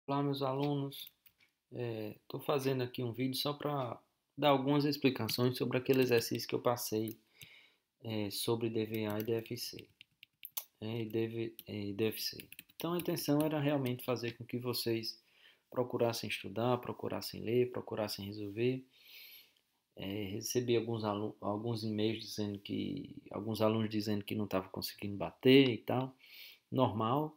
Olá, meus alunos. Estou fazendo aqui um vídeo só para dar algumas explicações sobre aquele exercício que eu passei sobre DVA e DFC, e DFC. Então, a intenção era realmente fazer com que vocês procurassem estudar, procurassem ler, procurassem resolver. Recebi alguns e-mails dizendo alguns alunos dizendo que não estavam conseguindo bater e tal. Normal,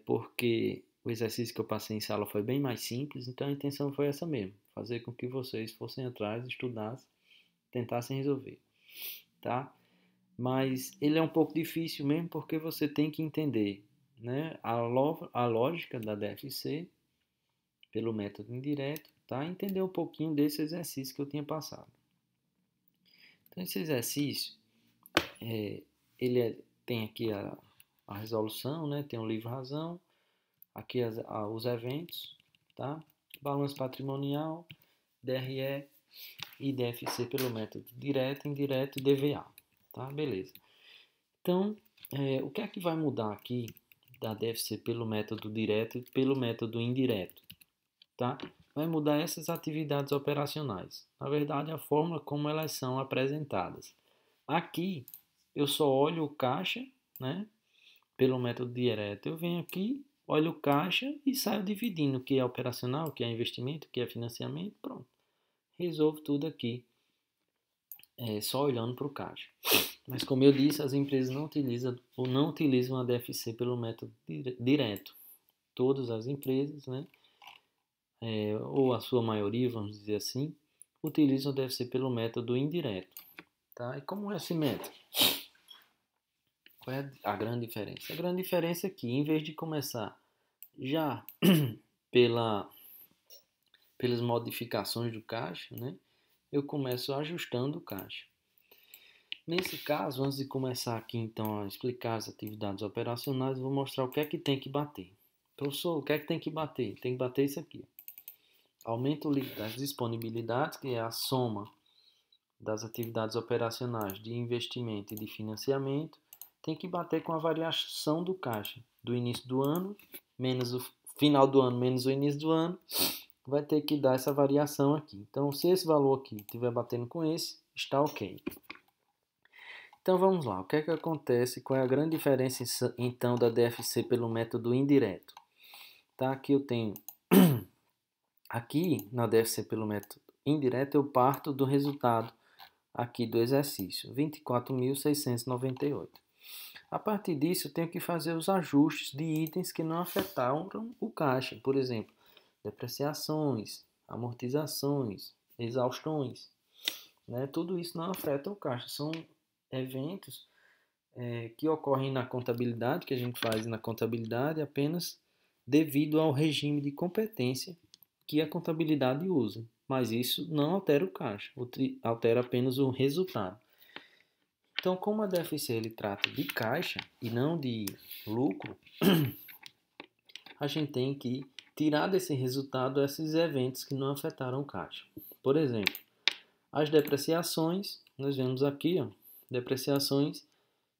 porque o exercício que eu passei em sala foi bem mais simples, então a intenção foi essa mesmo, fazer com que vocês fossem atrás, estudassem, tentassem resolver, tá? Mas ele é um pouco difícil mesmo porque você tem que entender, né, a lógica da DFC pelo método indireto, tá? Entender um pouquinho desse exercício que eu tinha passado. Então esse exercício, tem aqui a resolução, né? Tem o livro razão, aqui os eventos, tá? Balanço patrimonial, DRE e DFC pelo método direto, indireto e DVA, tá? Beleza. Então, o que é que vai mudar aqui da DFC pelo método direto e pelo método indireto, tá? Vai mudar essas atividades operacionais. Na verdade, a forma como elas são apresentadas. Aqui, eu só olho o caixa, né? Pelo método direto, eu venho aqui, olho o caixa e saio dividindo o que é operacional, o que é investimento, o que é financiamento, pronto. Resolvo tudo aqui, só olhando para o caixa. Mas como eu disse, as empresas não utilizam a DFC pelo método direto. Todas as empresas, né, ou a sua maioria, vamos dizer assim, utilizam a DFC pelo método indireto. Tá? E como é esse método? Qual é a grande diferença? A grande diferença é que, em vez de começar já pela, pelas modificações do caixa, né, eu começo ajustando o caixa. Nesse caso, antes de começar aqui então a explicar as atividades operacionais, eu vou mostrar o que é que tem que bater. Professor, o que é que tem que bater? Tem que bater isso aqui. Aumento das disponibilidades, que é a soma das atividades operacionais de investimento e de financiamento, tem que bater com a variação do caixa, do início do ano, menos o final do ano, menos o início do ano, vai ter que dar essa variação aqui. Então, se esse valor aqui estiver batendo com esse, está ok. Então, vamos lá. O que é que acontece? Qual é a grande diferença, então, da DFC pelo método indireto? Tá? Aqui eu tenho... Aqui, na DFC pelo método indireto, eu parto do resultado aqui do exercício, 24.698. A partir disso, eu tenho que fazer os ajustes de itens que não afetaram o caixa. Por exemplo, depreciações, amortizações, exaustões, né? Tudo isso não afeta o caixa. São eventos que ocorrem na contabilidade, que a gente faz na contabilidade apenas devido ao regime de competência que a contabilidade usa. Mas isso não altera o caixa, altera apenas o resultado. Então, como a DFC ele trata de caixa e não de lucro, a gente tem que tirar desse resultado esses eventos que não afetaram o caixa. Por exemplo, as depreciações, nós vemos aqui, ó, depreciações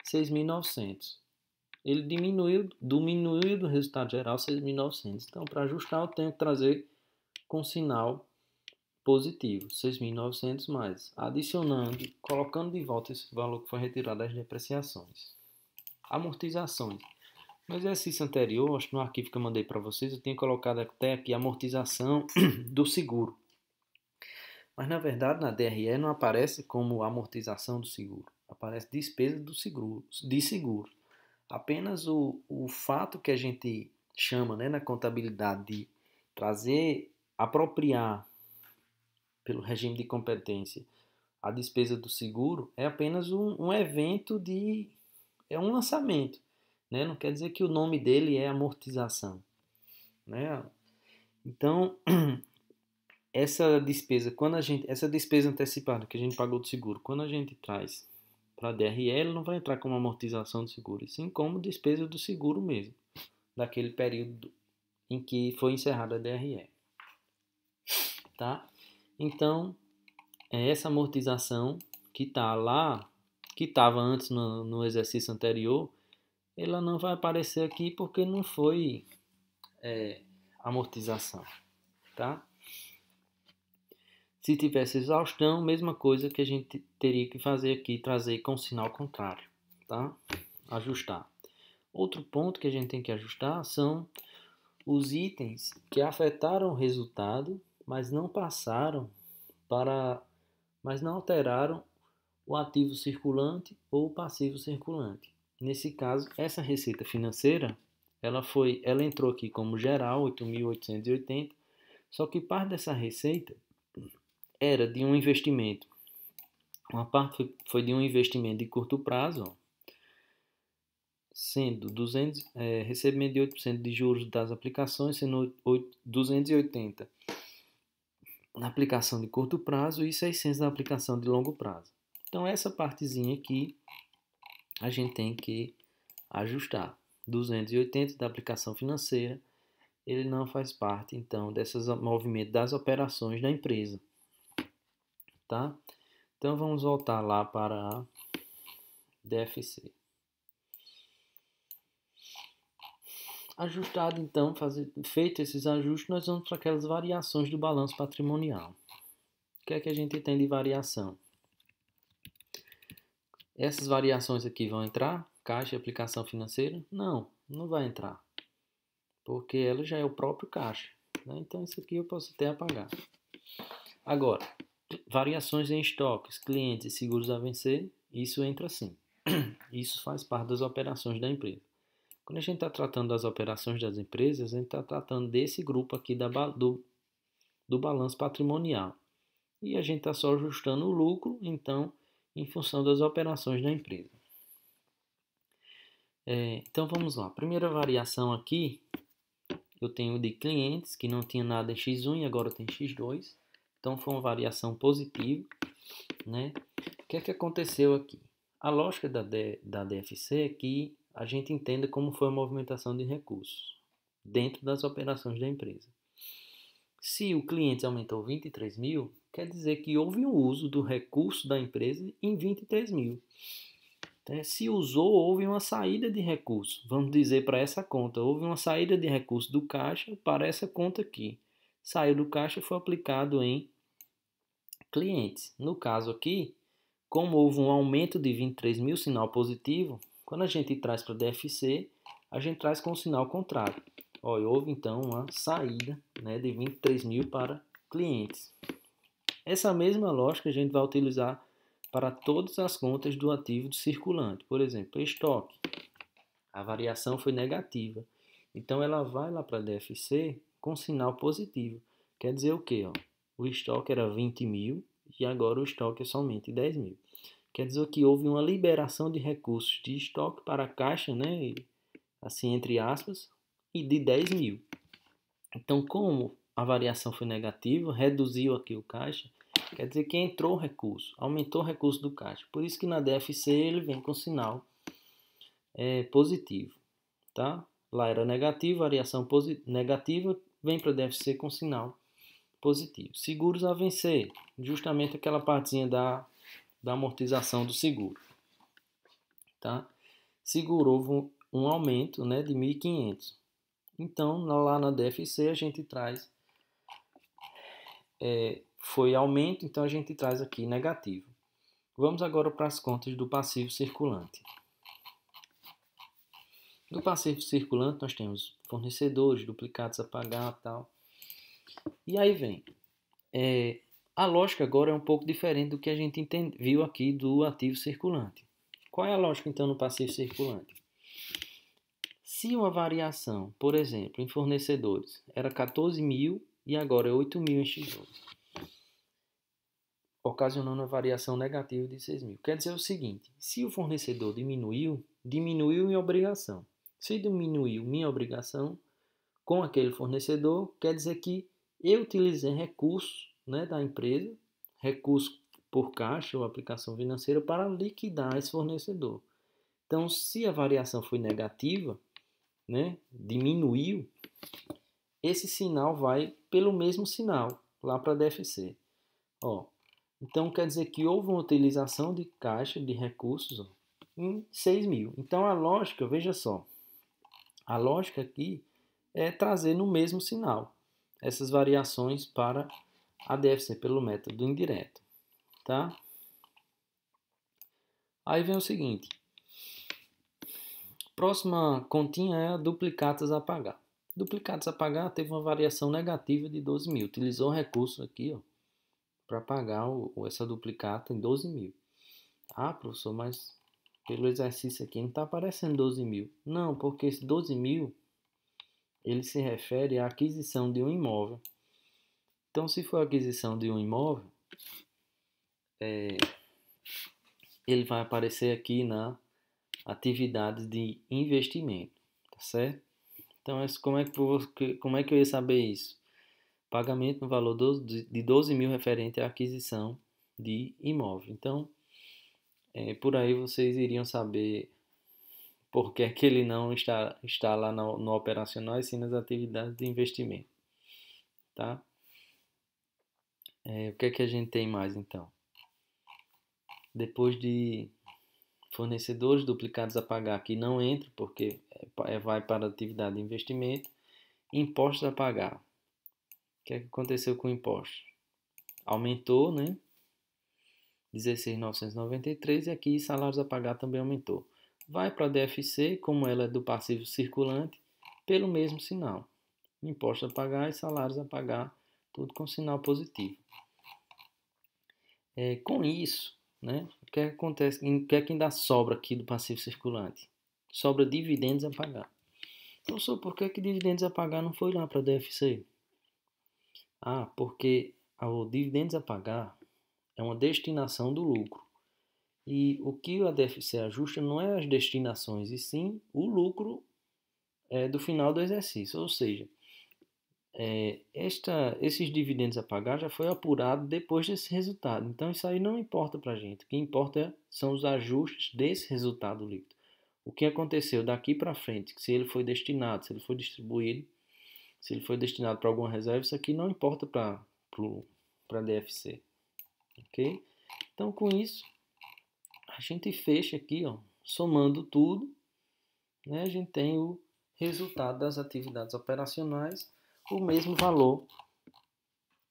6.900. Ele diminuiu do resultado geral 6.900. Então, para ajustar, eu tenho que trazer com sinal positivo, 6.900 mais, adicionando, colocando de volta esse valor que foi retirado das depreciações. Amortizações. No exercício anterior, acho que no arquivo que eu mandei para vocês, eu tinha colocado até aqui a amortização do seguro. Mas na verdade na DRE não aparece como amortização do seguro, aparece despesa do seguro, de seguro. Apenas o fato que a gente chama, né, na contabilidade de trazer, apropriar pelo regime de competência a despesa do seguro é apenas um evento é um lançamento, né? Não quer dizer que o nome dele é amortização, né? Então, essa despesa antecipada que a gente pagou do seguro, quando a gente traz para a DRL, não vai entrar como amortização do seguro, e sim como despesa do seguro mesmo, daquele período em que foi encerrada a DRE, tá? Então, essa amortização que está lá, que estava antes no exercício anterior, ela não vai aparecer aqui porque não foi amortização, tá? Se tivesse exaustão, mesma coisa que a gente teria que fazer aqui, trazer com sinal contrário, tá? Ajustar. Outro ponto que a gente tem que ajustar são os itens que afetaram o resultado, mas não alteraram o ativo circulante ou o passivo circulante. Nesse caso, essa receita financeira, ela entrou aqui como geral, 8.880, só que parte dessa receita era de um investimento. Uma parte foi de um investimento de curto prazo, sendo recebimento de 8% de juros das aplicações, sendo 280 na aplicação de curto prazo e 600 na aplicação de longo prazo. Então, essa partezinha aqui a gente tem que ajustar. 280 da aplicação financeira, ele não faz parte, então, desses movimentos das operações da empresa. Tá? Então, vamos voltar lá para a DFC. Ajustado, então, feito esses ajustes, nós vamos para aquelas variações do balanço patrimonial. O que é que a gente tem de variação? Essas variações aqui vão entrar? Caixa e aplicação financeira? Não, não vai entrar. Porque ela já é o próprio caixa, né? Então, isso aqui eu posso até apagar. Agora, variações em estoques, clientes e seguros a vencer, isso entra sim. Isso faz parte das operações da empresa. Quando a gente está tratando das operações das empresas, a gente está tratando desse grupo aqui do balanço patrimonial. E a gente está só ajustando o lucro, então, em função das operações da empresa. Então, vamos lá. Primeira variação aqui, eu tenho de clientes que não tinha nada em X1 e agora tem X2. Então, foi uma variação positiva, né? O que é que aconteceu aqui? A lógica da DFC é que a gente entenda como foi a movimentação de recursos dentro das operações da empresa. Se o cliente aumentou 23 mil, quer dizer que houve um uso do recurso da empresa em 23 mil. Se usou, houve uma saída de recurso. Vamos dizer para essa conta, houve uma saída de recurso do caixa para essa conta aqui. Saiu do caixa e foi aplicado em clientes. No caso aqui, como houve um aumento de 23 mil, sinal positivo, quando a gente traz para DFC, a gente traz com o sinal contrário. Houve então uma saída, né, de 23 mil para clientes. Essa mesma lógica a gente vai utilizar para todas as contas do ativo de circulante. Por exemplo, estoque. A variação foi negativa. Então, ela vai lá para a DFC com sinal positivo. Quer dizer o quê? O estoque era 20 mil e agora o estoque é somente 10 mil. Quer dizer que houve uma liberação de recursos de estoque para a caixa, né? Assim, entre aspas, e de 10 mil. Então, como a variação foi negativa, reduziu aqui o caixa, quer dizer que entrou recurso, aumentou o recurso do caixa. Por isso que na DFC ele vem com sinal positivo, tá? Lá era negativo, variação negativa, vem para a DFC com sinal positivo. Seguros a vencer, justamente aquela partezinha da amortização do seguro, tá? Seguro houve um aumento, né, de 1.500. Então, lá na DFC a gente traz foi aumento, então a gente traz aqui negativo. Vamos agora para as contas do passivo circulante. Do passivo circulante nós temos fornecedores, duplicados a pagar e tal. E aí vem. A lógica agora é um pouco diferente do que a gente viu aqui do ativo circulante. Qual é a lógica então no passivo circulante? Se uma variação, por exemplo, em fornecedores era 14 mil e agora é 8 mil em X2, ocasionando uma variação negativa de 6 mil. Quer dizer o seguinte, se o fornecedor diminuiu minha obrigação. Se diminuiu minha obrigação com aquele fornecedor, quer dizer que eu utilizei recursos, né, da empresa, recursos por caixa ou aplicação financeira para liquidar esse fornecedor. Então, se a variação foi negativa, né, diminuiu, esse sinal vai pelo mesmo sinal lá para a DFC. Então, quer dizer que houve uma utilização de caixa de recursos em 6 mil. Então, a lógica, veja só, a lógica aqui é trazer no mesmo sinal essas variações para a DFC pelo método indireto, tá? Aí vem o seguinte, próxima continha é a duplicatas a pagar. Duplicatas a pagar teve uma variação negativa de 12 mil, utilizou o recurso aqui, ó, para pagar essa duplicata em 12 mil. Ah, professor, mas pelo exercício aqui não está aparecendo 12 mil. Não, porque esse 12 mil, ele se refere à aquisição de um imóvel. Então, se for a aquisição de um imóvel, ele vai aparecer aqui na atividade de investimento, tá certo? Então, como é que eu ia saber isso? Pagamento no valor de 12 mil referente à aquisição de imóvel. Então, por aí vocês iriam saber por que é que ele não está lá no operacional e sim nas atividades de investimento, tá? O que é que a gente tem mais então? Depois de fornecedores duplicados a pagar, que não entra porque vai para a atividade de investimento, impostos a pagar. O que é que aconteceu com o imposto? Aumentou, né? 16.993 e aqui salários a pagar também aumentou. Vai para a DFC, como ela é do passivo circulante, pelo mesmo sinal. Impostos a pagar e salários a pagar, tudo com sinal positivo. Com isso, né, o que acontece? O que é que ainda sobra aqui do passivo circulante? Sobra dividendos a pagar. Professor, por que dividendos a pagar não foi lá para a DFC? Ah, porque o dividendos a pagar é uma destinação do lucro. E o que a DFC ajusta não é as destinações, e sim o lucro do final do exercício. Ou seja, esses dividendos a pagar já foi apurado depois desse resultado. Então isso aí não importa para a gente. O que importa são os ajustes desse resultado líquido. O que aconteceu daqui para frente, se ele foi destinado, se ele foi distribuído, se ele foi destinado para alguma reserva, isso aqui não importa para a DFC. Ok? Então com isso, a gente fecha aqui, ó, somando tudo, né, a gente tem o resultado das atividades operacionais, o mesmo valor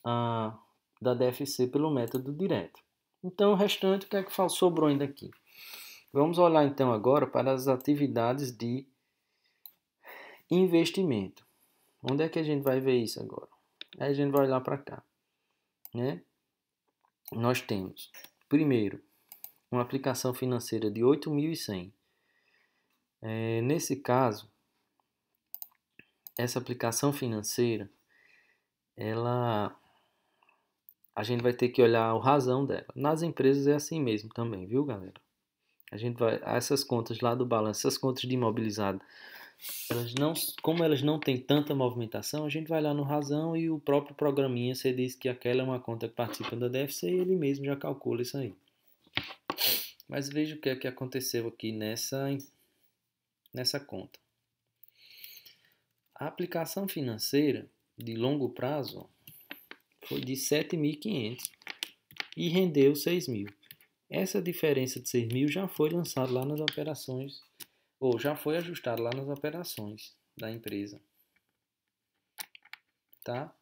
da DFC pelo método direto. Então, o restante, o que é que sobrou ainda aqui? Vamos olhar então agora para as atividades de investimento. Onde é que a gente vai ver isso agora? Aí a gente vai olhar para cá, né? Nós temos, primeiro, uma aplicação financeira de 8.100. Nesse caso, essa aplicação financeira, a gente vai ter que olhar a razão dela. Nas empresas é assim mesmo também, viu, galera? A gente vai, essas contas lá do balanço, essas contas de imobilizado, como elas não têm tanta movimentação, a gente vai lá no razão e o próprio programinha, você diz que aquela é uma conta que participa da DFC e ele mesmo já calcula isso aí. Mas veja o que é que aconteceu aqui nessa conta. A aplicação financeira de longo prazo foi de 7.500 e rendeu 6.000. Essa diferença de 6.000 já foi lançada lá nas operações, ou já foi ajustada lá nas operações da empresa. Tá?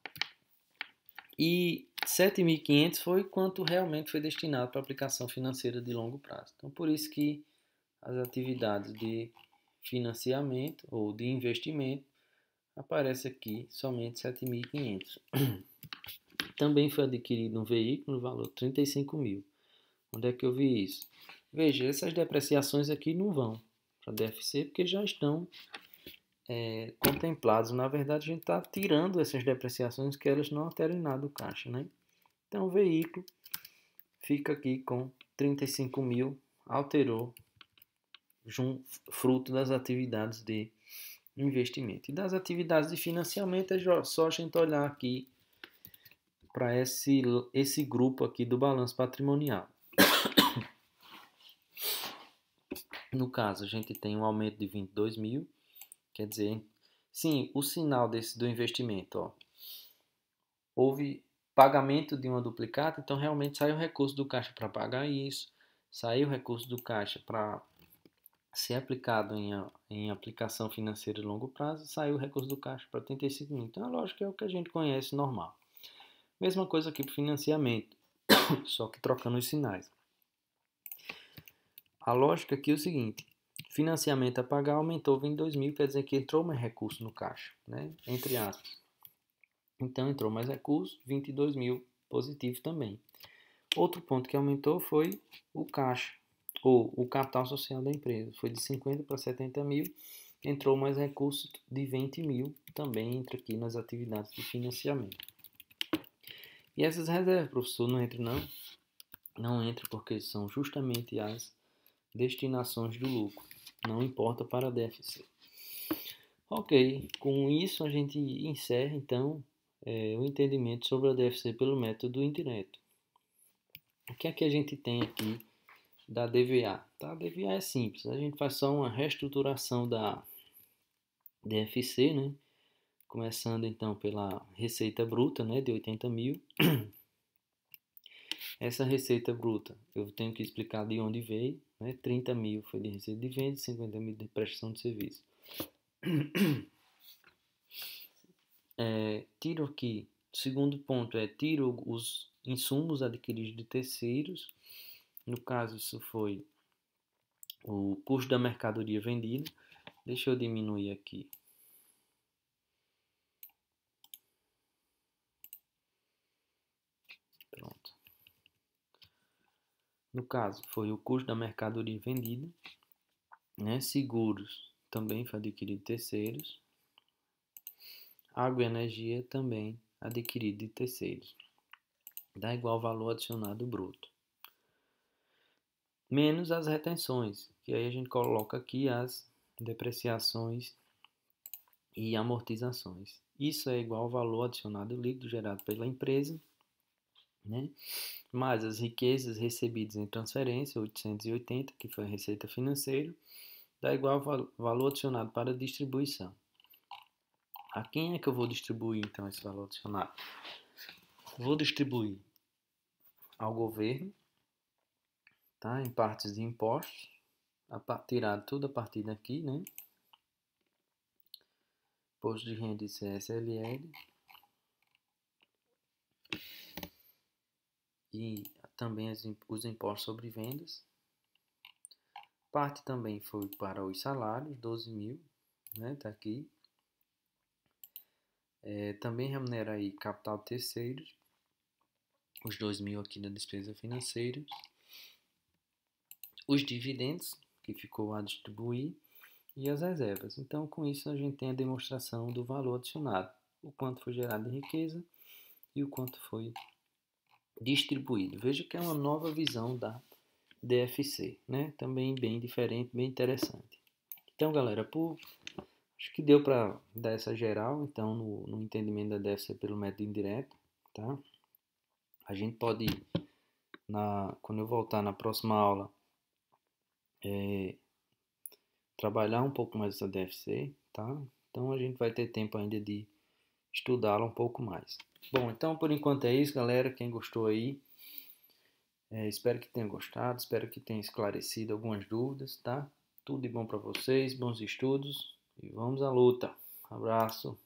E 7.500 foi quanto realmente foi destinado para aplicação financeira de longo prazo. Então, por isso que as atividades de financiamento ou de investimento aparece aqui somente 7.500. Também foi adquirido um veículo no valor de 35 mil. Onde é que eu vi isso? Veja, essas depreciações aqui não vão para a DFC porque já estão contemplados. Na verdade, a gente está tirando essas depreciações que elas não alteram em nada o caixa, né? Então, o veículo fica aqui com 35 mil, alterou, fruto das atividades de investimento. E das atividades de financiamento é só a gente olhar aqui para esse grupo aqui do balanço patrimonial. No caso, a gente tem um aumento de 22 mil, quer dizer, sim, o sinal do investimento, ó, houve pagamento de uma duplicata, então realmente saiu recurso do caixa para pagar isso, saiu recurso do caixa para ser aplicado em aplicação financeira de longo prazo, saiu o recurso do caixa para 85 mil. Então, a lógica é o que a gente conhece normal. Mesma coisa aqui para financiamento, só que trocando os sinais. A lógica aqui é o seguinte: financiamento a pagar aumentou 22 mil, quer dizer que entrou mais recurso no caixa, né? Entre aspas. Então, entrou mais recurso, 22 mil positivo também. Outro ponto que aumentou foi o caixa, ou o capital social da empresa. Foi de 50 para 70 mil, entrou mais recurso de 20 mil, também entra aqui nas atividades de financiamento. E essas reservas, professor, não entra não? Não entra porque são justamente as destinações do lucro. Não importa para a DFC. Ok, com isso a gente encerra então o entendimento sobre a DFC pelo método indireto. O que é que a gente tem aqui da DVA? Tá? A DVA é simples, a gente faz só uma reestruturação da DFC, né? Começando então pela receita bruta, né, de 80 mil. Essa receita bruta eu tenho que explicar de onde veio, né? 30 mil foi de receita de venda, 50 mil de prestação de serviço. Tiro aqui, segundo ponto tiro os insumos adquiridos de terceiros. No caso, isso foi o custo da mercadoria vendida. Deixa eu diminuir aqui. Pronto. No caso, foi o custo da mercadoria vendida, né? Seguros também foi adquirido de terceiros. Água e energia também adquirido de terceiros. Dá igual valor adicionado bruto. Menos as retenções, que aí a gente coloca aqui as depreciações e amortizações. Isso é igual ao valor adicionado líquido gerado pela empresa, né? Mais as riquezas recebidas em transferência, 880, que foi a receita financeira, dá igual ao valor adicionado para distribuição. A quem é que eu vou distribuir então esse valor adicionado? Vou distribuir ao governo, tá? Em partes de impostos, tirado tudo a partir daqui, né? Imposto de renda e CSLL. E também os impostos sobre vendas. Parte também foi para os salários, 12 mil, né? Tá aqui. Também remunera aí capital de terceiros, os 2 mil aqui da despesa financeira. Os dividendos, que ficou a distribuir, e as reservas. Então, com isso, a gente tem a demonstração do valor adicionado, o quanto foi gerado de riqueza e o quanto foi distribuído. Veja que é uma nova visão da DFC, né? Também bem diferente, bem interessante. Então, galera, acho que deu para dar essa geral, então, no entendimento da DFC pelo método indireto, tá? A gente pode, quando eu voltar na próxima aula, trabalhar um pouco mais essa DFC, tá? Então, a gente vai ter tempo ainda de estudá-la um pouco mais. Bom, então, por enquanto é isso, galera. Quem gostou aí, espero que tenha gostado, espero que tenha esclarecido algumas dúvidas, tá? Tudo de bom para vocês, bons estudos e vamos à luta. Abraço.